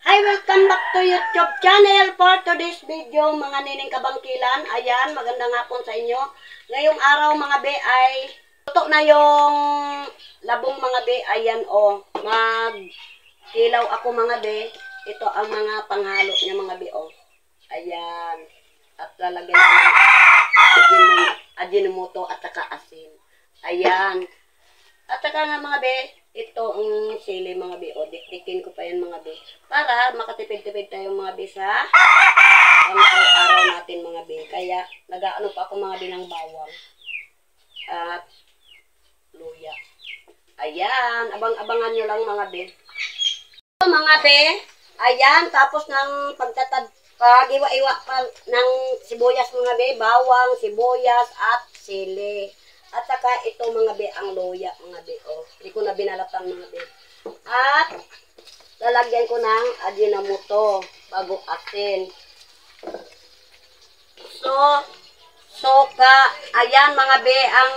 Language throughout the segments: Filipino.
Hi, welcome back to YouTube channel. For today's video, mga nining kabangkilan. Ayan, magandang hapon sa inyo. Ngayong araw mga be ay luto na yung labong mga be. Ayan o, magkilaw ako mga be. Ito ang mga panghalo niya mga be o. Ayan. At lalagyan ko ng ajinomoto at saka asin. Ayan. At saka nga mga be, ito ang sili mga be. O, dikdikin ko pa yan mga be. Para makatipid-tipid tayo mga be sa araw-araw natin mga be. Kaya, nag-ano pa ako mga be ng bawang. At luya. Ayan, abang-abangan nyo lang mga be. So, mga be, ayan, tapos ng pagiwa-iwa pa ng sibuyas mga be, bawang, sibuyas at sili. At saka ito mga be, ang luya mga be. O, hindi ko na binalatan mga be. At lalagyan ko ng ajinomoto bago asin. So, soka. Ayan mga be, ang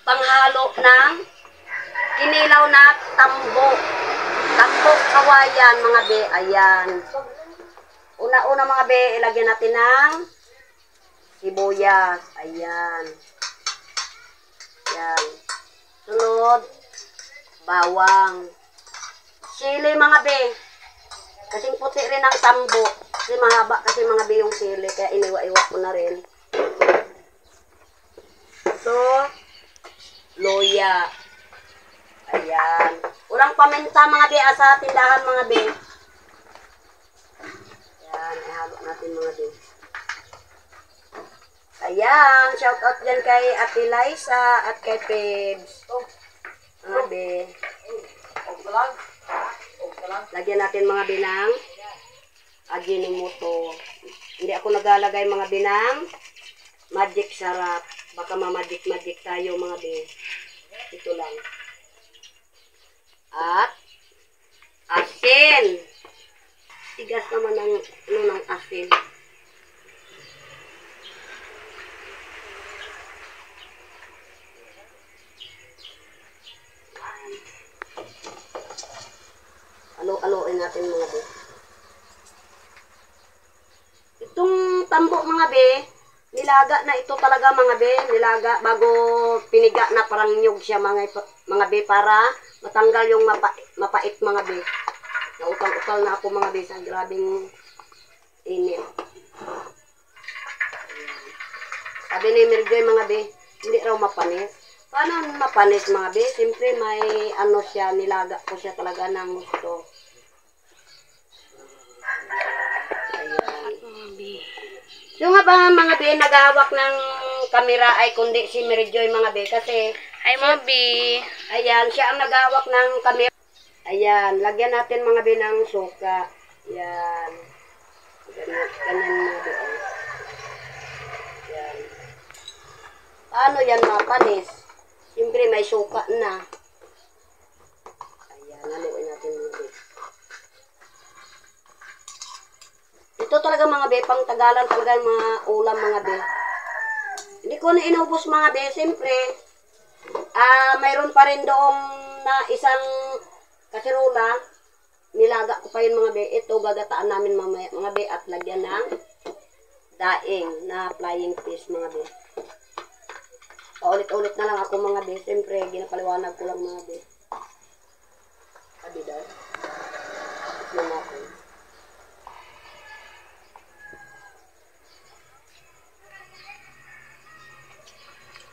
panghalo ng kinilaw na tambo. Tambo kawayan mga be. Ayan. Una-una mga be, ilagyan natin ng sibuyas. Ayan. Ayan. Sunod, bawang. Sili mga be. Kasing puti rin ang tambo. Kasi mahaba kasi mga be yung sili. Kaya iniwa-iwa ko na rin. So, luya. Ayan. Walang paminta mga be sa tindahan mga be. Ayan. Ihalo natin mga be. Ayan. Shout out dyan kay Ate Liza at kay Pebs. Mga be. Lagyan natin mga binang ajinomoto. Hindi ako naglalagay mga binang magic sarap. Baka mamagic-magic tayo mga be. Ito lang. At asin. Tigas naman ng asin. Alo-aloin natin mga be. Itong tambo mga be, nilaga na ito talaga mga be. Nilaga bago piniga na parang nyug siya mga be para matanggal yung mapait mga be. Nautang-utal na ako mga be sa grabing init. Sabi ni Mirjoy mga be, hindi raw mapanis. Paano mapanis mga be? Siyempre may ano siya, nilaga ko siya talaga ng gusto. So nga ba mga be, naghahawak ng kamera ay kundi si Mirjoy mga be. Kasi, hi mga be. Ayan, siya ang naghahawak ng kamera. Ayan, lagyan natin mga be ng suka. Ayan. Ganyan mga be. Ayan. Paano yan mapanis? Siyempre may suka na. Ayan, haluin natin mga be. Ito talaga mga be, pang Tagalan talaga yung mga ulam mga be. Hindi ko na inubos mga be, siyempre, mayroon pa rin doong na isang kasirola, nilaga ko pa yun mga be. Ito gagataan namin mamaya mga be at lagyan ng daing na flying fish mga be. Paulit-ulit na lang ako mga be, siyempre, ginapaliwanag ko lang mga be. Sabi daw. Ito natin.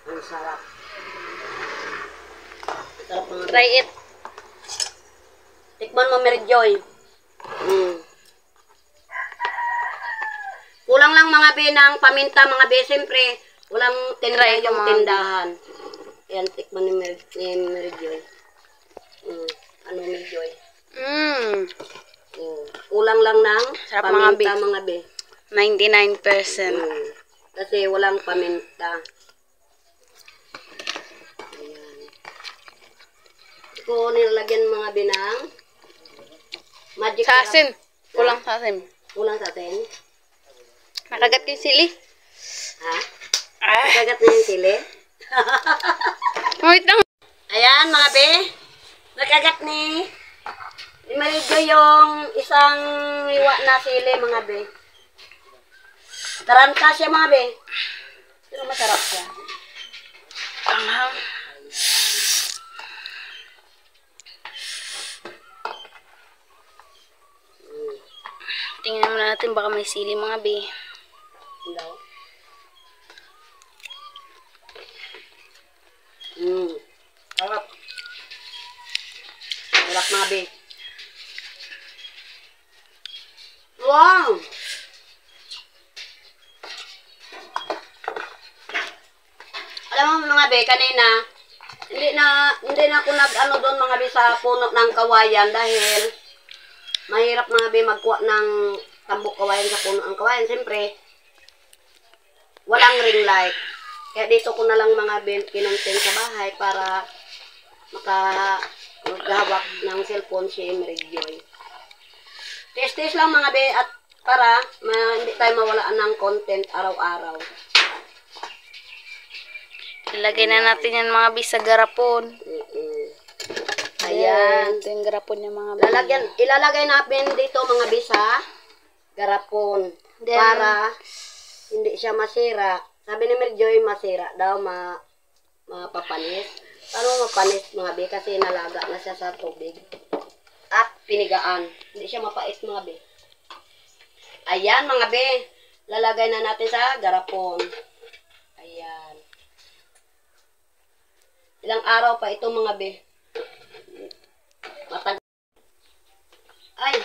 Ang sarap. Sarap mga Try it. Tikman mo, Mirjoy. Kulang lang mga be ng paminta mga be. Siyempre, walang tinda yung tindahan. Ayan, tikman ni Mirjoy. Ano Mirjoy? Kulang lang ng Sarap paminta mga be. 99%. Kasi walang paminta. Ko nilagyan mga binang magic Sa asin. sarap. Kulang sa asin. Kulang sa asin. Nakagat ko yung sili. Ha? Nakagat na yung sili? Wait lang. Ayan mga be. Nakagat ni Imaligyo yung isang liwa na sili, mga be. Taranta siya, mga be. Pero masarap siya. Anghang. Tingnan muna natin baka may sili mga be. Hello? Sarap. Sarap, mga be. Wow! Alam mo mga be, kanina, hindi na ako nag-ano doon mga be sa puno ng kawayan dahil mahirap mga be magkuha ng tambok kawayan sa puno ng kawayan. Siyempre, walang ring light. Kaya dito ko na lang mga be kinontent sa bahay para maghawak ng cellphone si Emery Joy. Test lang mga be at para hindi tayo mawalaan ng content araw-araw. Ilagay na natin yan mga be sa garapon. Ayan. Ito yung garapon niya mga be. Ilalagay natin dito mga be sa garapon. Then, Para hindi siya masira. Sabi ni Merjoy, masira daw, mapapanis. Paano mapanis mga be? Kasi nalaga na siya sa tubig. At pinigaan. Hindi siya mapait mga be. Ayan mga be. Lalagay na natin sa garapon. Ayan. Ilang araw pa ito mga be. Matag. Ay.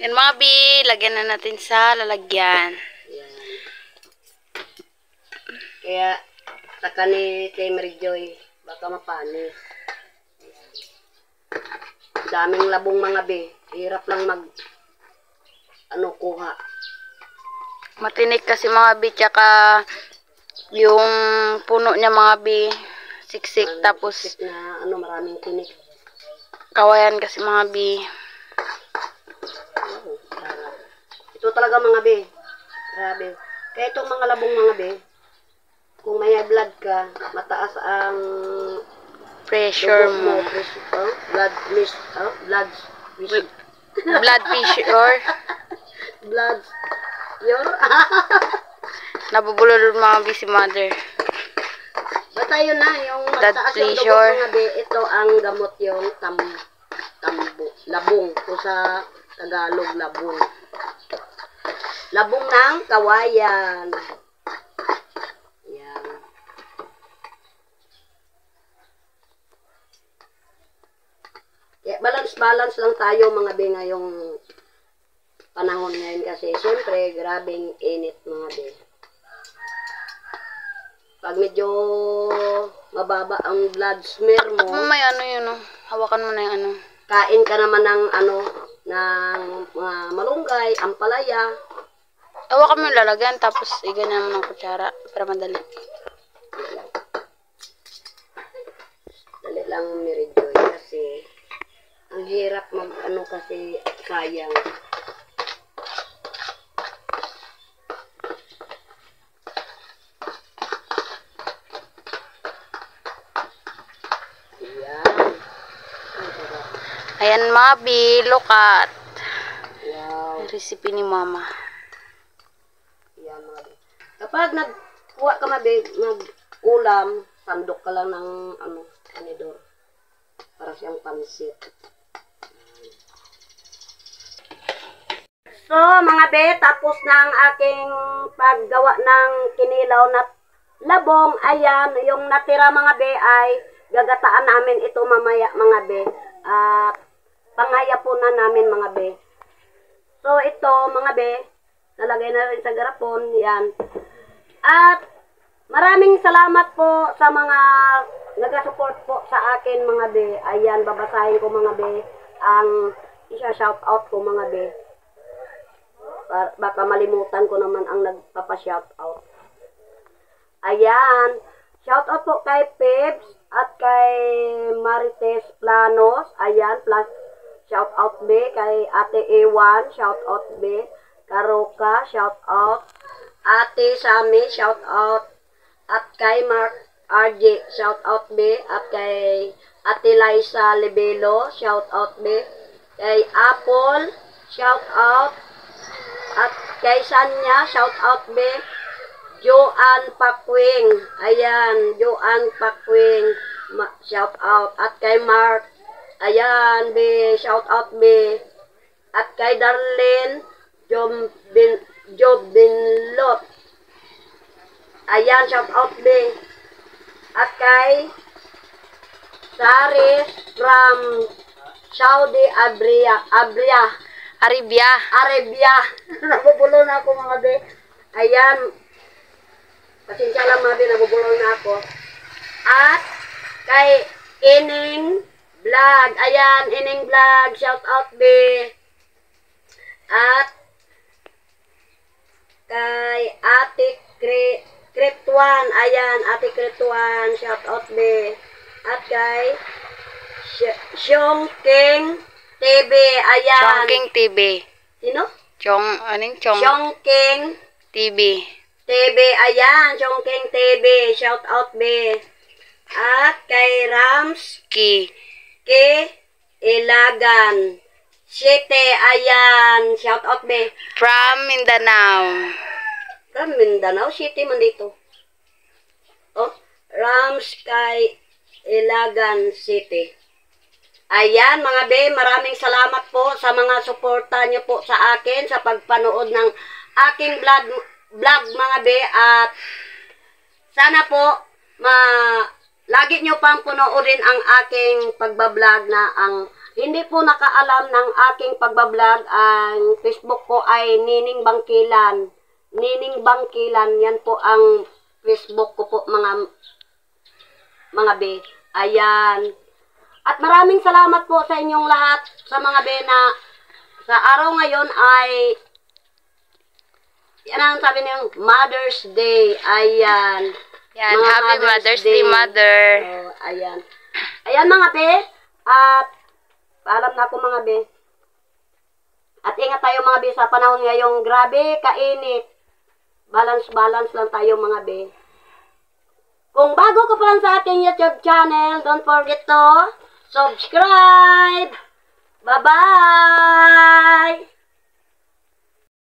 yan mga be, lagyan na natin sa lalagyan. Ayan. Kaya, taka ni Emery Joy, baka mapanis. Daming labong mga be. Hirap lang kuha. Matinik kasi mga be, tsaka yung puno niya mga be, siksik, tapos Siksik na maraming tinik. kawayan kasi mga be. Oh, sarap. Ito talaga mga be. Grabe. Kaya itong mga labong mga be, kung may high blood ka, mataas ang Pressure dugo mo. blood pressure. Blood pressure. Blood. Yun. Nabubulol mga be si mother. Basta yun na, yung Blood mataas yung dugo pressure. mga be, ito ang gamot yung labong. Kung sa Tagalog, labong. Labong ng kawayan. Yan. Kaya balance lang tayo mga be ngayong panahon ngayon kasi siyempre grabing init mga be. Pag medyo mababa ang blood smear At mo mo, may ano yun, oh. Hawakan mo na yung ano. kain ka naman ng ng mga malunggay, ampalaya. Hawakan mo yung lalagyan, tapos iganyan mo ng kutsara para madali. Dali lang Merijoy kasi ang hirap kasi sayang. Ayan mga be, look at. Wow. Recipe ni mama. Yan mga be. Kapag nagkuha ka mag-ulam, sandok ka lang ng anidor. Para siyang pansit. So mga be, tapos na ang aking paggawa ng kinilaw na labong. Ayan, yung natira mga be ay gagataan namin ito mamaya mga be. At panghaya po na namin mga be. So ito mga be, nalagay na rin sa garapon. Yan. At maraming salamat po sa mga nag-support po sa akin mga be. Ayan, babasahin ko mga be ang isa-shout out ko mga be. Baka malimutan ko naman ang nagpapa-shout out. Ayan. Shout out po kay Pebs at kay Marites Planos. Ayan, plus shout out be kay Ate Ewan, shout out be. Karoka, shout out. Ate Sami, shout out. At kay Mark RJ, shout out be. At kay Ate Liza Lebelo, shout out be. Kay Apple, shout out. At kay Sanya, shout out be. Joanne Pakwing, ayan, Joanne Pakwing, shout out. At kay Mark, ayan, be, shout out be. At kay Darlene Jobinlot, ayan, shout out be. At kay Saris from Saudi Arabia. Nabubulo na ako mga be. Ayan. Pasensya lang mga be, nabubulo na ako. At kay Ining Vlog. Ayan, Ining Vlog. Shout out be. At kay Ate Kriptuan. Ayan, Ate Kriptuan. Shout out be. At kay Xiong King TV. Ayan. Chongking TV. Sino? Anong Chong? Xiong King TV. TV. Ayan. Xiong King TV. Shout out be. At kay Rams Ki. Ilagan City. Ayan. Shout out be. From Mindanao. From Mindanao City man dito. Oh, Rams kay Ilagan City. Ayan mga be, maraming salamat po sa mga suporta niyo po sa akin sa pagpanood ng aking vlog mga be, at sana po lagi niyo pang punuorin ang aking pagbablog na ang hindi po nakaalam ng aking pagbablog, ang Facebook ko ay Nining Bangkilan. Nining Bangkilan, yan po ang Facebook ko po mga be. Ayan. At maraming salamat po sa inyong lahat, sa mga be na sa araw ngayon ay yan ang sabi niyong Mother's Day. Ayan. Yan, Mga Happy Mother's Day, Mother. Oh, ayan. Ayan mga be. At paalam na ako mga be. At ingat tayo mga be sa panahon ngayong grabe kainit. Balance lang tayo mga be. Kung bago ka pa lang sa ating YouTube channel, don't forget to subscribe. Bye-bye!